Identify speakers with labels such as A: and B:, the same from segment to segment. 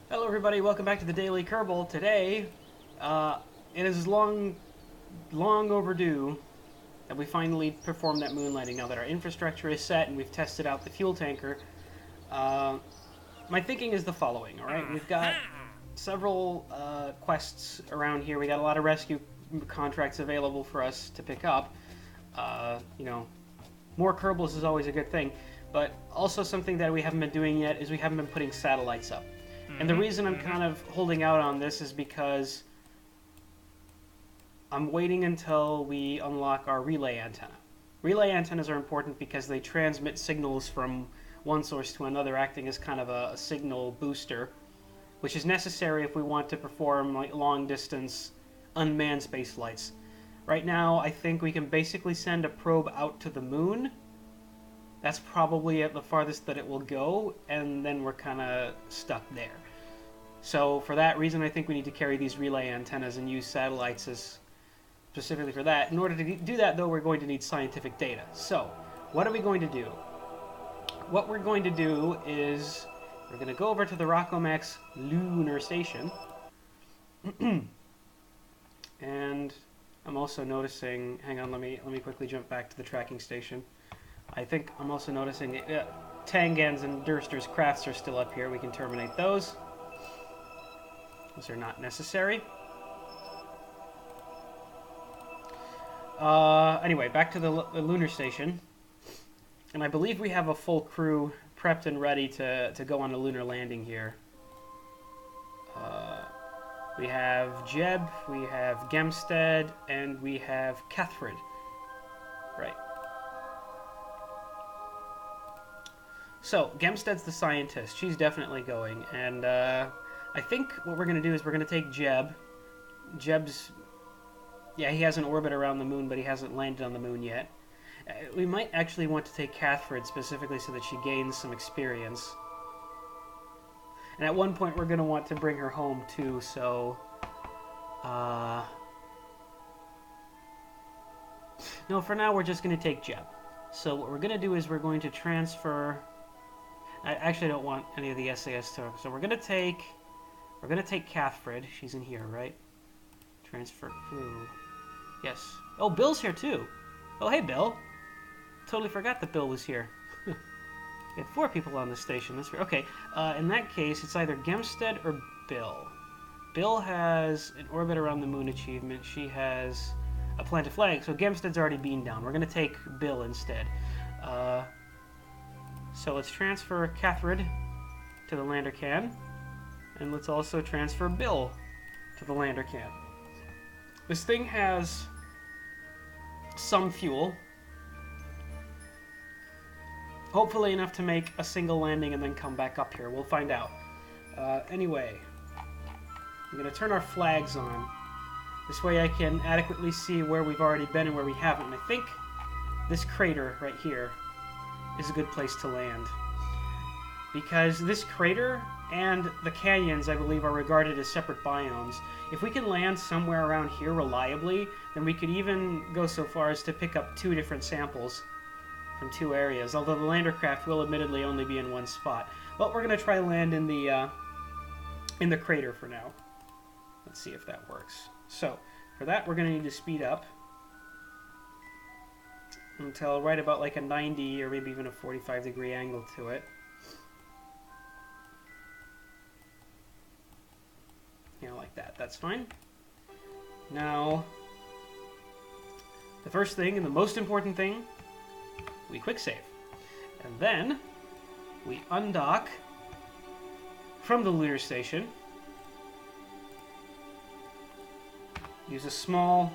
A: Hello everybody, welcome back to the Daily Kerbal. Today, it is long overdue that we finally perform that moon landing. Now that our infrastructure is set and we've tested out the fuel tanker, uh, my thinking is the following, alright? We've got several quests around here. We got a lot of rescue contracts available for us to pick up. More Kerbals is always a good thing, but also something that we haven't been doing yet is we haven't been putting satellites up. And the reason I'm kind of holding out on this is because I'm waiting until we unlock our relay antenna. Relay antennas are important because they transmit signals from one source to another, acting as kind of a signal booster, which is necessary if we want to perform like long-distance unmanned space flights. Right now, I think we can basically send a probe out to the moon. That's probably at the farthest that it will go, and then we're kind of stuck there. So for that reason, I think we need to carry these relay antennas and use satellites as specifically for that. In order to do that, though, we're going to need scientific data. So what are we going to do? What we're going to do is we're going to go over to the Rockomax lunar station. And I'm also noticing, hang on, let me quickly jump back to the tracking station. I think I'm also noticing Tangan's and Durster's crafts are still up here. We can terminate those. Those are not necessary. Anyway, back to the lunar station. And I believe we have a full crew prepped and ready to go on a lunar landing here. We have Jeb, we have Gemstead, and we have Cathfred. Right. So, Gemstead's the scientist. She's definitely going. And I think what we're going to do is we're going to take Jeb. Jeb's... yeah, he has an orbit around the moon, but he hasn't landed on the moon yet. We might actually want to take Cathfred specifically so that she gains some experience. And at one point we're going to want to bring her home too, so... no, for now we're just going to take Jeb. So what we're going to do is we're going to transfer... I actually don't want any of the SAS to... so we're going to take Cathfred. She's in here, right? Transfer crew. Yes. Oh, Bill's here too. Oh, hey, Bill. Totally forgot that Bill was here. We had 4 people on the station. That's okay. In that case, it's either Gemstead or Bill. Bill has an orbit around the moon achievement. She has a planted flag. So Gemstead's already beamed down. We're going to take Bill instead. So let's transfer Cathfred to the lander can. And let's also transfer Bill to the lander can. This thing has some fuel. Hopefully enough to make a single landing and then come back up here. We'll find out. Anyway, I'm going to turn our flags on. This way I can adequately see where we've already been and where we haven't. And I think this crater right here is a good place to land. Because this crater and the canyons, I believe, are regarded as separate biomes. If we can land somewhere around here reliably, then we could even go so far as to pick up 2 different samples from 2 areas, although the lander craft will admittedly only be in one spot. But we're going to try land in the crater for now. Let's see if that works. So, for that, we're going to need to speed up until right about like a 90 or maybe even a 45-degree angle to it. You know, like that. That's fine. Now, the first thing and the most important thing, we quick save. And then we undock from the lunar station. Use a small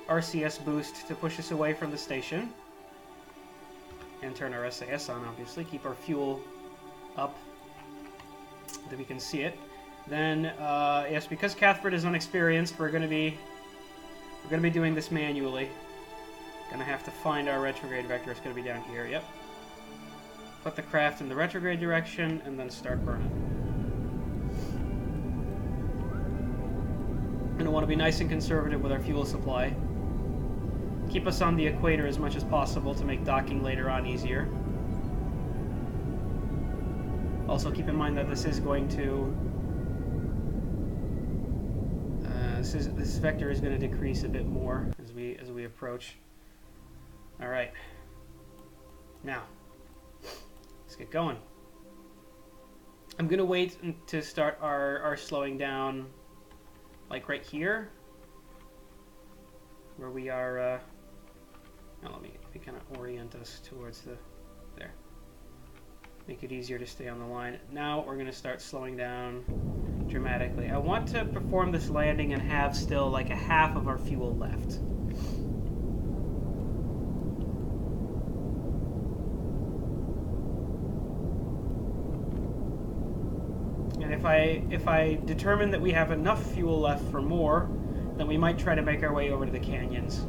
A: RCS boost to push us away from the station. And turn our SAS on, obviously. Keep our fuel up that we can see it. Then, yes, because Cathfred is unexperienced, we're going to be doing this manually. Gonna have to find our retrograde vector. It's going to be down here. Yep. Put the craft in the retrograde direction, and then start burning. Gonna want to be nice and conservative with our fuel supply. Keep us on the equator as much as possible to make docking later on easier. Also, keep in mind that this is going to... this vector is going to decrease a bit more as we approach. All right. Now, let's get going. I'm going to wait to start our slowing down, like right here, where we are. Now let me kind of orient us towards there. Make it easier to stay on the line. Now we're going to start slowing down dramatically. I want to perform this landing and have still like a half of our fuel left. And if I determine that we have enough fuel left for more, then we might try to make our way over to the canyons.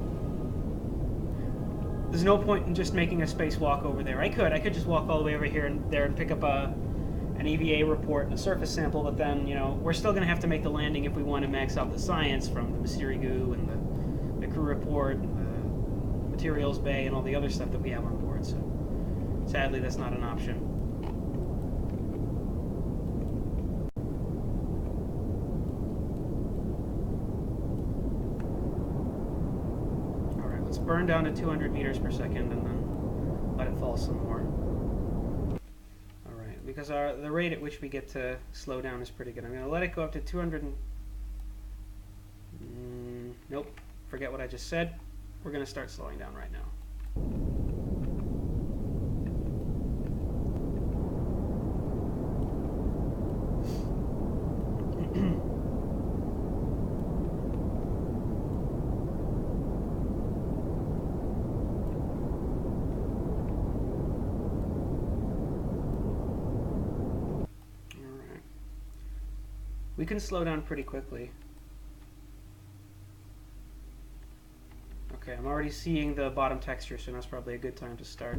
A: There's no point in just making a spacewalk over there. I could just walk all the way over here and there and pick up an EVA report and a surface sample, but then, you know, we're still going to have to make the landing if we want to max out the science from the mystery goo and the crew report and the materials bay and all the other stuff that we have on board. So sadly, that's not an option. Burn down to 200 meters per second and then let it fall some more. Alright, because the rate at which we get to slow down is pretty good. I'm going to let it go up to 200 and... nope, forget what I just said. We're going to start slowing down right now. We can slow down pretty quickly. Okay, I'm already seeing the bottom texture, so now's probably a good time to start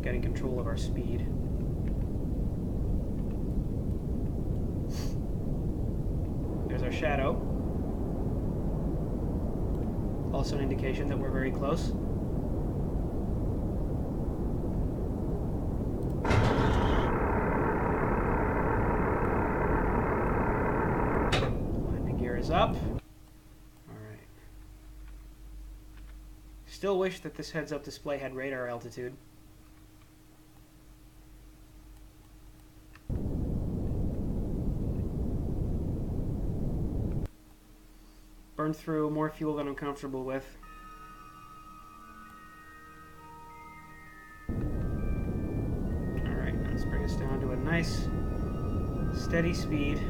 A: getting control of our speed. There's our shadow. Also an indication that we're very close. Up. Alright. Still wish that this heads-up display had radar altitude. Burned through more fuel than I'm comfortable with. Alright, let's bring us down to a nice, steady speed.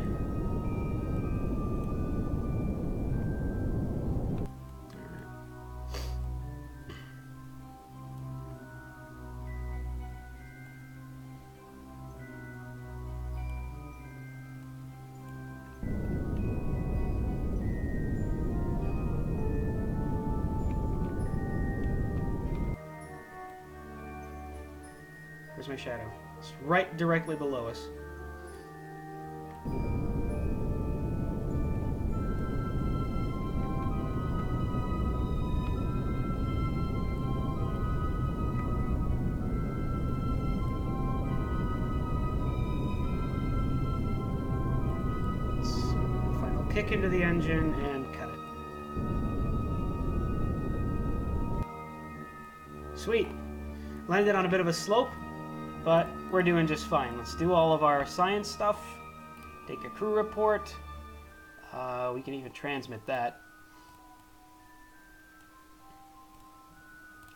A: Where's my shadow? It's right directly below us. Final kick into the engine and cut it. Sweet. Landed on a bit of a slope, but we're doing just fine. Let's do all of our science stuff. Take a crew report. We can even transmit that.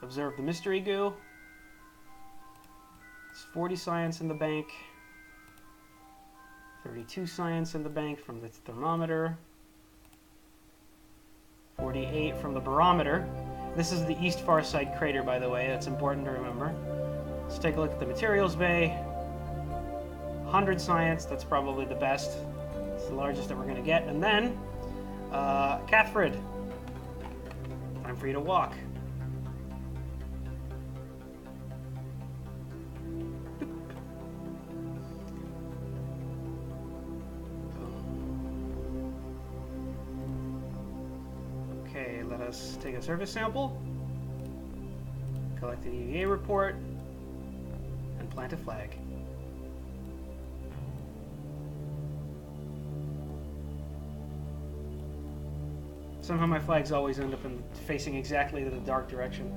A: Observe the mystery goo. It's 40 science in the bank. 32 science in the bank from the thermometer. 48 from the barometer. This is the east far side crater, by the way. That's important to remember. Let's take a look at the materials bay. 100 science, that's probably the best. It's the largest that we're going to get. And then, Catfred. Time for you to walk. Okay, let us take a surface sample. Collect the EVA report. Plant a flag. Somehow my flags always end up facing exactly the dark direction.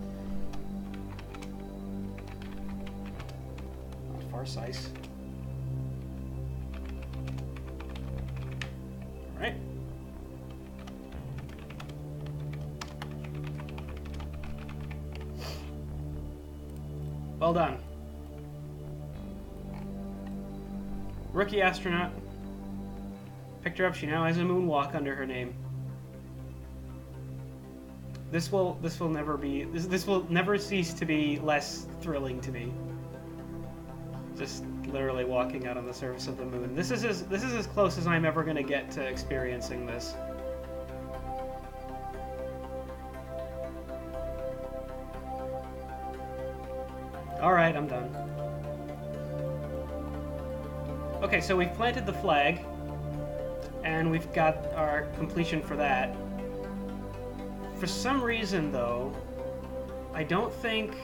A: Not Farsight. Alright. Well done. Rookie astronaut. Picked her up. She now has a moonwalk under her name. This will never cease to be less thrilling to me. Just literally walking out on the surface of the moon. This is as close as I'm ever gonna get to experiencing this. Alright, I'm done. Okay, so we've planted the flag, and we've got our completion for that. For some reason, though, I don't think...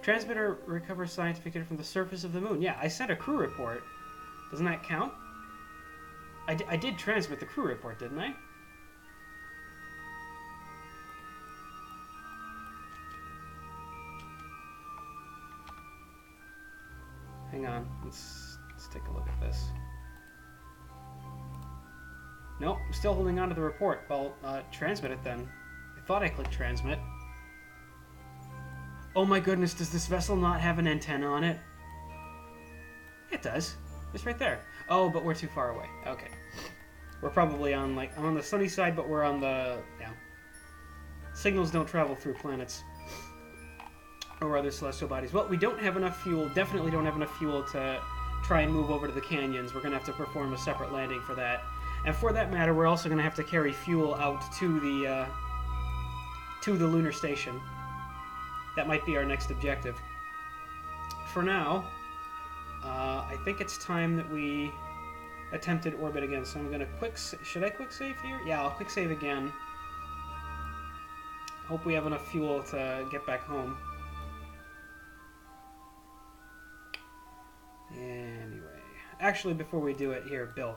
A: Transmitter recovers scientific data from the surface of the moon. Yeah, I sent a crew report. Doesn't that count? I did transmit the crew report, didn't I? Hang on, let's take a look at this. Nope, I'm still holding on to the report. Well, transmit it then. I thought I clicked transmit. Oh my goodness, does this vessel not have an antenna on it? It does. It's right there. Oh, but we're too far away. Okay. We're probably on, like, I'm on the sunny side, but we're on the, yeah. Signals don't travel through planets or other celestial bodies. Well, we don't have enough fuel, definitely don't have enough fuel to try and move over to the canyons. We're going to have to perform a separate landing for that. And for that matter, we're also going to have to carry fuel out to the lunar station. That might be our next objective. For now, I think it's time that we attempted orbit again. So I'm going to should I quick save here? Yeah, I'll quick save again. Hope we have enough fuel to get back home. Anyway, actually, before we do it, here, Bill.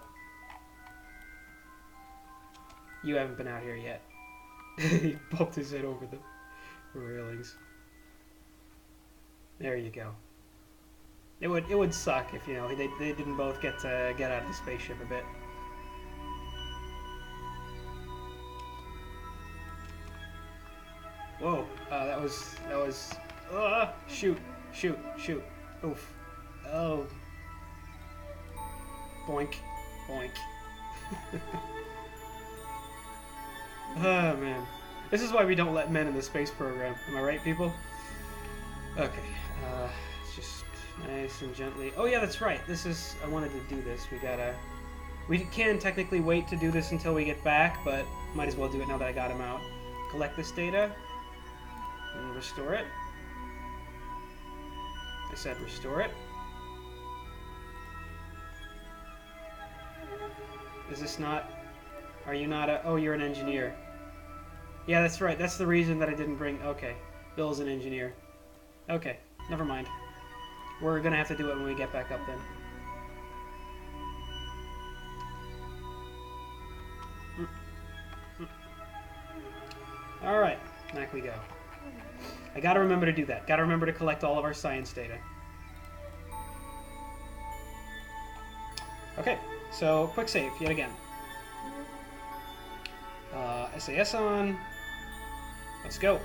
A: You haven't been out here yet. He bumped his head over the railings. There you go. It would suck if, you know, they didn't both get to get out of the spaceship a bit. Whoa, that was shoot, oof. Oh. Boink. Boink. Oh, man. This is why we don't let men in the space program. Am I right, people? Okay. It's just nice and gently... Oh, yeah, that's right. I wanted to do this. We can technically wait to do this until we get back, but might as well do it now that I got him out. Collect this data. And restore it. I said restore it. Is this not... Are you not a... Oh, you're an engineer. Yeah, that's right. That's the reason that I didn't bring... Okay. Bill's an engineer. Okay. Never mind. We're gonna have to do it when we get back up then. Alright. Back we go. I gotta remember to do that. Gotta remember to collect all of our science data. Okay. So, quick save, yet again. SAS on. Let's go.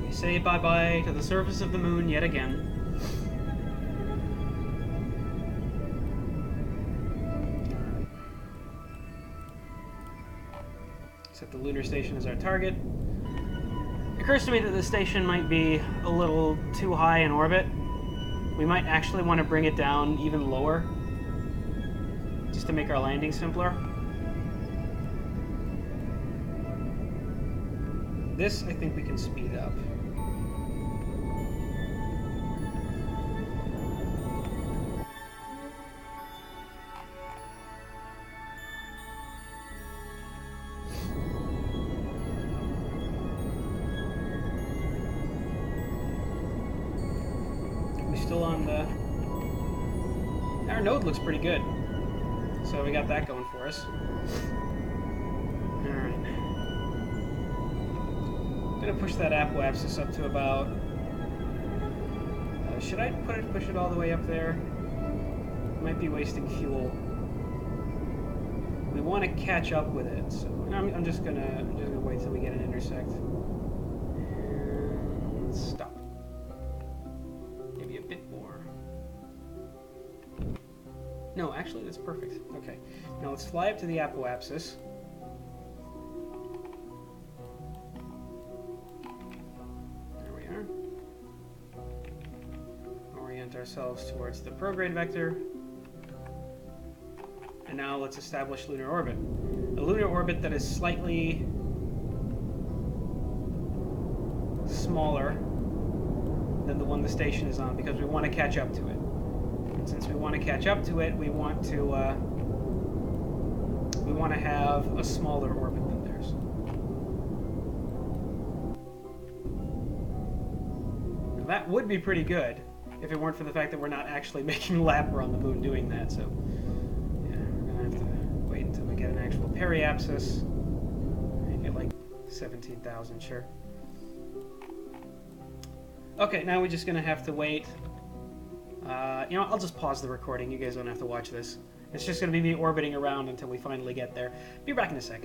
A: We say bye-bye to the surface of the moon yet again. Set the lunar station as our target. It occurs to me that the station might be a little too high in orbit. We might actually want to bring it down even lower, just to make our landing simpler. This, I think we can speed up. still on the... Our node looks pretty good. So we got that going for us. Alright. I'm gonna push that apoapsis up to about... should I push it all the way up there? Might be wasting fuel. We want to catch up with it, so I'm just gonna wait till we get an intersect. And stop. Maybe a bit more. No, actually that's perfect. Okay. Now let's fly up to the apoapsis. There we are. Orient ourselves towards the prograde vector. And now let's establish lunar orbit. A lunar orbit that is slightly smaller than the one the station is on, because we want to catch up to it. And since we want to catch up to it, we want to have a smaller orbit than theirs. Now that would be pretty good if it weren't for the fact that we're not actually making a lap around the moon doing that. So. Until we get an actual periapsis. Make it like 17,000, sure. Okay, now we're just gonna have to wait. You know, I'll just pause the recording. You guys don't have to watch this. It's just gonna be me orbiting around until we finally get there. Be back in a sec.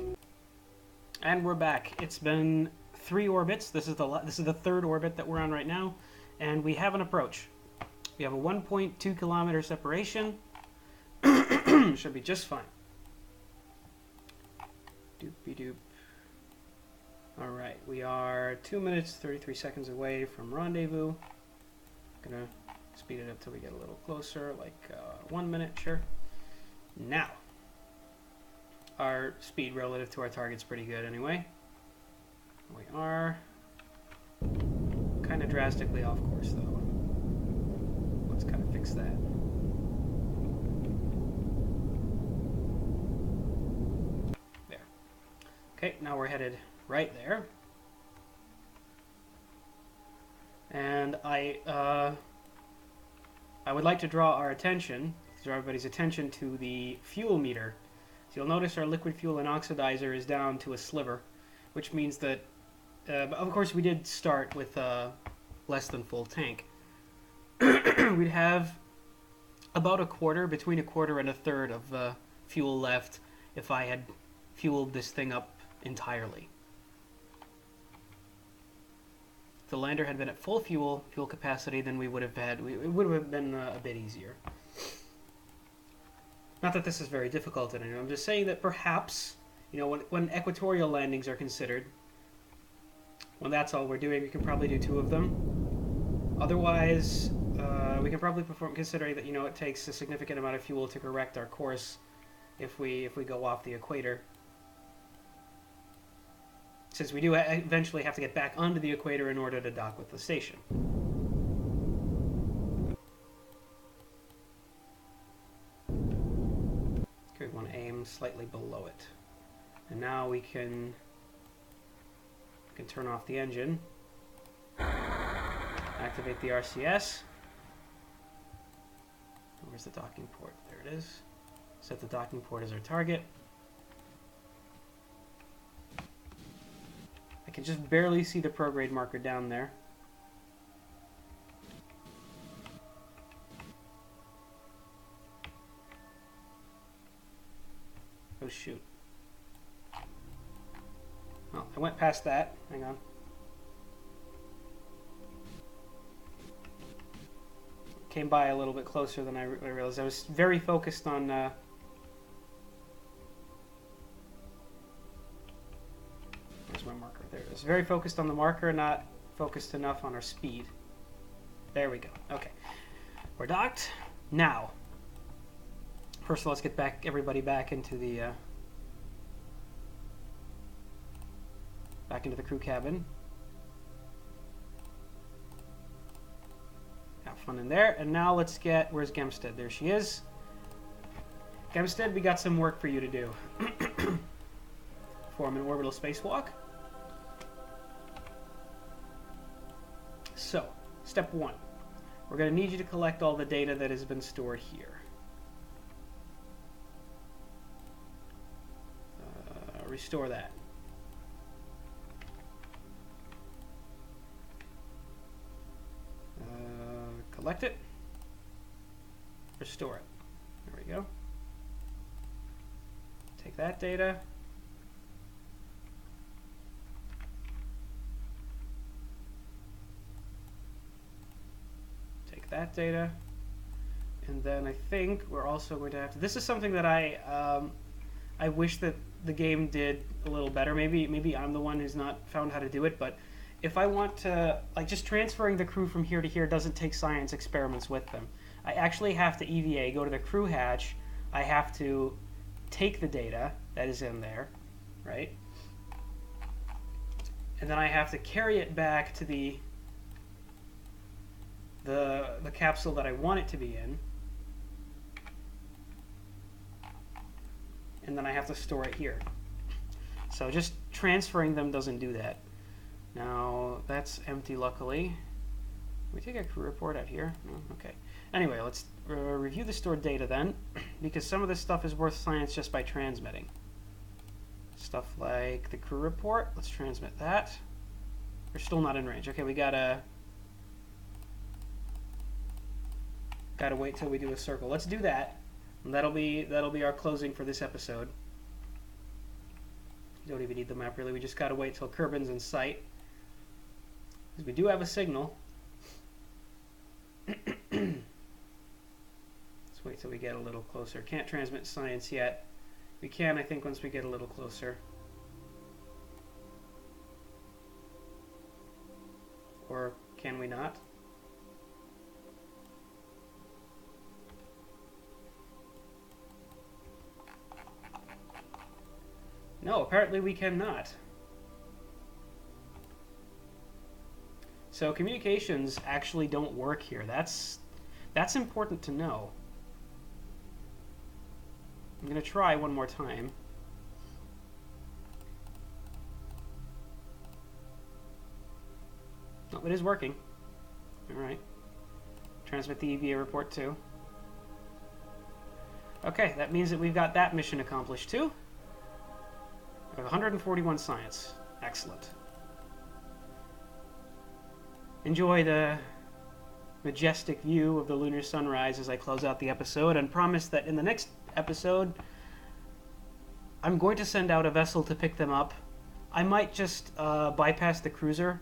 A: And we're back. It's been 3 orbits. This is the third orbit that we're on right now, and we have an approach. We have a 1.2 kilometer separation. Should be just fine. Doop-be-doop. Alright, we are 2 minutes, 33 seconds away from rendezvous. Gonna speed it up till we get a little closer, like 1 minute, sure. Now, our speed relative to our target's pretty good anyway. We are kind of drastically off course though. Let's kind of fix that. Okay, now we're headed right there. And I would like to draw everybody's attention to the fuel meter. So you'll notice our liquid fuel and oxidizer is down to a sliver, which means that, of course we did start with less than full tank. We'd have about between a quarter and a third of fuel left if I had fueled this thing up entirely. If the lander had been at full fuel capacity, then it would have been a bit easier. Not that this is very difficult, and I'm just saying that perhaps, you know, when equatorial landings are considered, when that's all we're doing, we can probably do 2 of them. Otherwise, we can probably perform, considering that, you know, it takes a significant amount of fuel to correct our course if we go off the equator. Since we do eventually have to get back onto the equator in order to dock with the station. Okay, we want to aim slightly below it. And now we can turn off the engine. Activate the RCS. Where's the docking port? There it is. Set the docking port as our target. I can just barely see the prograde marker down there. Oh shoot. Oh, I went past that. Hang on. Came by a little bit closer than I realized. I was very focused on... Where's my marker? There it is. Very focused on the marker, not focused enough on our speed. There we go. Okay. We're docked. Now, first of all, let's get everybody back into the crew cabin. Have fun in there. And now let's get... Where's Gemstead? There she is. Gemstead, we got some work for you to do. Form an orbital spacewalk. So, step 1. we're going to need you to collect all the data that has been stored here. Restore that. Collect it. Restore it. There we go. Take that data. Take that data. And then I think we're also going to have to... This is something that I wish that the game did a little better. Maybe I'm the one who's not found how to do it, but if I want to, like, just transferring the crew from here to here doesn't take science experiments with them. I actually have to EVA, go to the crew hatch. I have to take the data that is in there, right? And then I have to carry it back to the capsule that I want it to be in. And then I have to store it here. So just transferring them doesn't do that. Now, that's empty, luckily. Can we take a crew report out here? No? Okay. Anyway, let's review the stored data then, because some of this stuff is worth science just by transmitting. Stuff like the crew report, let's transmit that. We're still not in range. Okay, we gotta wait till we do a circle. Let's do that. And that'll be our closing for this episode. You don't even need the map, really. We just gotta wait till Kerbin's in sight. Because we do have a signal. Let's wait till we get a little closer. Can't transmit science yet. We can, I think, once we get a little closer. Or can we not? No, apparently we cannot. So communications actually don't work here. That's important to know. I'm going to try one more time. Oh, it is working. All right. Transmit the EVA report too. Okay, that means that we've got that mission accomplished too. We have 141 science. Excellent. Enjoy the majestic view of the lunar sunrise as I close out the episode, and promise that in the next episode I'm going to send out a vessel to pick them up. I might just bypass the cruiser.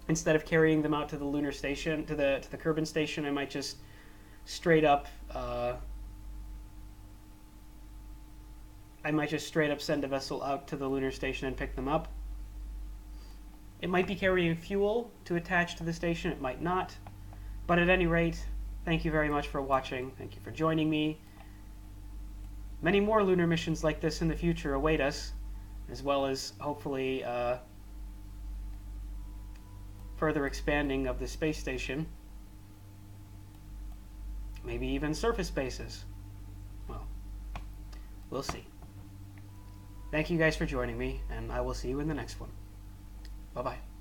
A: Instead of carrying them out to the lunar station, to the Kerbin station, I might just straight up send a vessel out to the lunar station and pick them up. It might be carrying fuel to attach to the station, it might not. But at any rate, thank you very much for watching. Thank you for joining me. Many more lunar missions like this in the future await us, as well as, hopefully, further expanding of the space station. Maybe even surface bases. Well, we'll see. Thank you guys for joining me, and I will see you in the next one. Bye-bye.